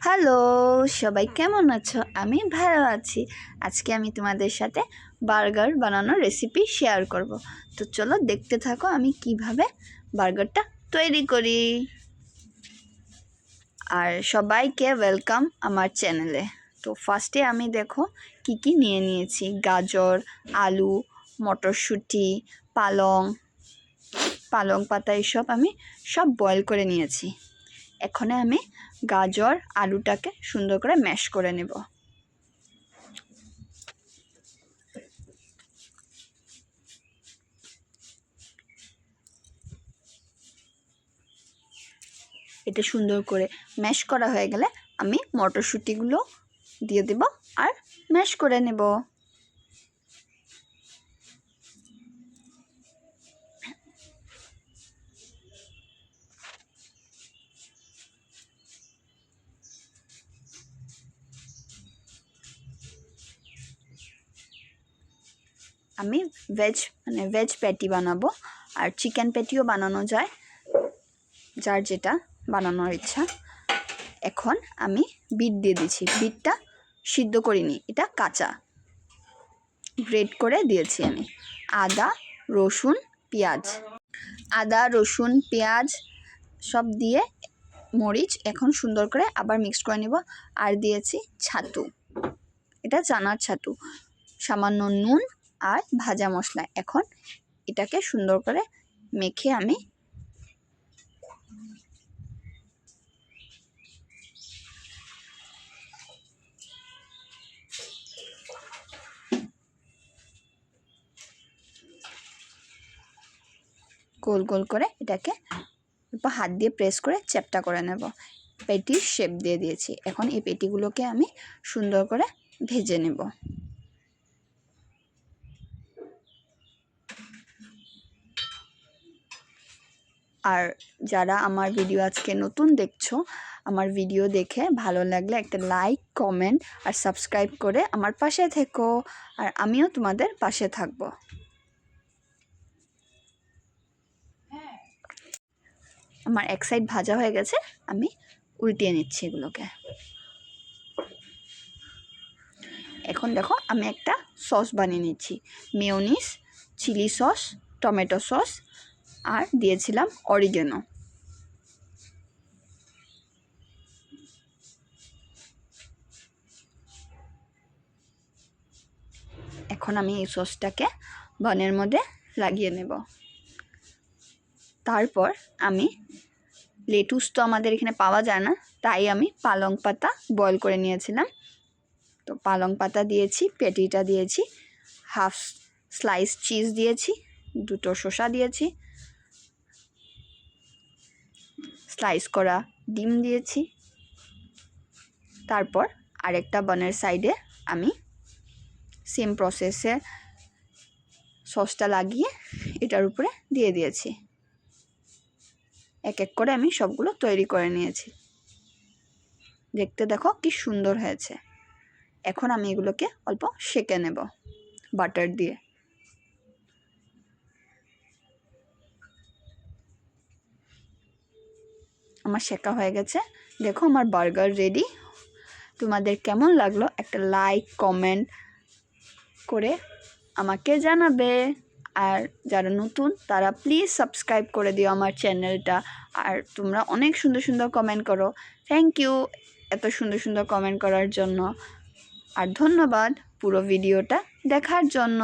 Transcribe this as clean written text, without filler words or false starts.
Hello, সবাই কেমন আছো? আমি ভালো আছি। আজকে আমি তোমাদের সাথে বার্গার বানানোর রেসিপি শেয়ার করব। তো চলো দেখতে থাকো আমি কিভাবে বার্গারটা তৈরি করি। আর সবাইকে ওয়েলকাম আমার চ্যানেলে। তো ফার্স্টে আমি দেখো কি নিয়ে নিয়েছি। গাজর, আলু, মটরশুঁটি, পালং পাতা এসব আমি সব বয়েল করে নিয়েছি। এখন আমি গাজর আলুটাকে সুন্দর করে ম্যাশ করে নেব। এটা সুন্দর করে ম্যাশ করা হয়ে গেলে আমি মটরশুঁটিগুলো দিয়ে দেব আর ম্যাশ করে নেব। আমি ভেজ প্যাটি বানাবো, আর চিকেন প্যাটিও বানানো যায়, যার যেটা বানানোর ইচ্ছা। এখন আমি বিট দিয়ে দিচ্ছি। বিটটা সিদ্ধ করিনি, এটা কাঁচা, গ্রেট করে দিয়েছি আমি। আদা রসুন পেঁয়াজ সব দিয়ে, মরিচ এখন সুন্দর করে আবার মিক্স করে নেব। আর দিয়েছি ছাতু, এটা চানার ছাতু, সামান্য নুন আর ভাজা মশলা। এখন এটাকে সুন্দর করে মেখে আমি গোল গোল করে এটাকে হাত দিয়ে প্রেস করে চ্যাপটা করে নেব। পেটির শেপ দিয়ে দিয়েছি। এখন এই পেটিগুলোকে আমি সুন্দর করে ভেজে নেব। আর যারা আমার ভিডিও আজকে নতুন দেখছো, আমার ভিডিও দেখে ভালো লাগলে একটা লাইক, কমেন্ট আর সাবস্ক্রাইব করে আমার পাশে থেকো, আর আমিও তোমাদের পাশে থাকবো। আমার এক সাইড ভাজা হয়ে গেছে, আমি উল্টিয়ে নিচ্ছি এগুলোকে। এখন দেখো আমি একটা সস বানিয়ে নিচ্ছি। Mayonnaise, chilli sauce, tomato sauce আর দিয়েছিলাম অরিগেনো। এখন আমি এই সসটাকে বানের মধ্যে লাগিয়ে নেব। তারপর আমি লেটুস তো আমাদের এখানে পাওয়া যায় না, তাই আমি পালং পাতা বয়েল করে নিয়েছিলাম। তো পালং পাতা দিয়েছি, পেটিটা দিয়েছি, হাফ স্লাইস চিজ দিয়েছি, দুটো শসা দিয়েছি, স্লাইস করা ডিম দিয়েছি। তারপর আরেকটা বানের সাইডে আমি সেম প্রসেসে সসটা লাগিয়ে এটার উপরে দিয়ে দিয়েছি। এক এক করে আমি সবগুলো তৈরি করে নিয়েছি। দেখতে দেখো কি সুন্দর হয়েছে। এখন আমি এগুলোকে অল্প সেঁকে নেব বাটার দিয়ে। আমার শেখা হয়ে গেছে। দেখো আমার বার্গার রেডি। তোমাদের কেমন লাগলো একটা লাইক, কমেন্ট করে আমাকে জানাবে। আর যারা নতুন তারা প্লিজ সাবস্ক্রাইব করে দিও আমার চ্যানেলটা। আর তোমরা অনেক সুন্দর সুন্দর কমেন্ট করো। থ্যাংক ইউ এত সুন্দর সুন্দর কমেন্ট করার জন্য। আর ধন্যবাদ পুরো ভিডিওটা দেখার জন্য।